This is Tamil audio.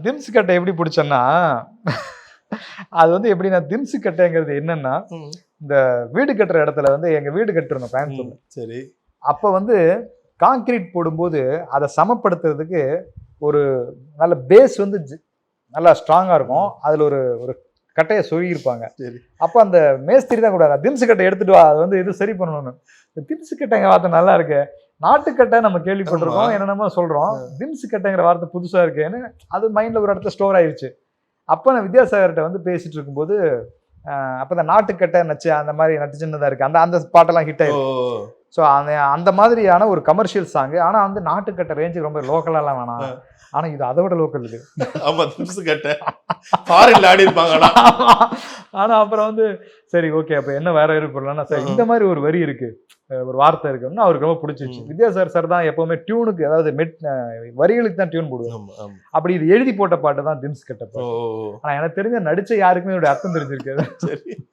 திம்ஸ் கட்டை எப்படி பிடிச்சேன்னா, அது வந்து எப்படின்னா திம்ஸ் கட்டைங்கிறது என்னன்னா, இந்த வீடு கட்டுற இடத்துல வந்து எங்க வீடு கட்டிருந்தோம் கோயம்புத்தூர்ல. சரி. அப்ப வந்து கான்கிரீட் போடும்போது அதை சமப்படுத்துறதுக்கு ஒரு நல்ல பேஸ் வந்து நல்லா ஸ்ட்ராங்கா இருக்கும். அதுல ஒரு ஒரு கட்டையை சொருகியிருப்பாங்க. சரி. அப்ப அந்த மேஸ்திரி தான் கூட திம்ஸ் கட்டை எடுத்துட்டு வா, அது வந்து இது சரி பண்ணணும்னு. திம்ஸ் கட்டைங்க வார்த்தை நல்லா இருக்கு. நாட்டுக்கட்டை நம்ம கேள்விப்பட்டிருக்கோம், என்னென்னமோ சொல்றோம். திம்ஸ் கட்டைங்கிற வார்த்தை புதுசா இருக்கேன்னு அது மைண்ட்ல ஒரு இடத்துல ஸ்டோர் ஆயிருச்சு. அப்ப நான் வித்யாசாகர்கிட்ட வந்து பேசிட்டு இருக்கும்போது, அப்பதான் நாட்டுக்கட்டை நச்சு அந்த மாதிரி நட்டு சின்னதா இருக்கு, அந்த அந்த பாட்டெல்லாம் ஹிட் ஆயிருக்கு. ஸோ அந்த மாதிரியான ஒரு கமர்ஷியல் சாங். ஆனா வந்து நாட்டுக்கட்டை ரேஞ்சுக்கு ரொம்ப லோக்கலாலாம் வேணாம். ஆனா இது அதை விட லோக்கல் இது. ஆமா, திம்ஸ் கட்டை ஃபாரின்ல ஆடி இருப்பாங்கடா. ஆனா அப்புறம் வந்து சரி ஓகே, அப்ப என்ன வேற இருக்கும்னா, சார் இந்த மாதிரி ஒரு வரி இருக்கு, ஒரு வார்த்தை இருக்குன்னு அவருக்கு ரொம்ப பிடிச்சிச்சு. வித்யாசாகர் சார் தான் எப்பவுமே டியூனுக்கு, அதாவது வரிகளுக்கு தான் டியூன் போடுவாங்க. அப்படி இது எழுதி போட்ட பாட்டு தான் திம்ஸ் கட்டை பாட்டு. ஆனா எனக்கு தெரிஞ்ச நடிச்ச யாருக்குமே இதோட அர்த்தம் தெரிஞ்சிருக்காது.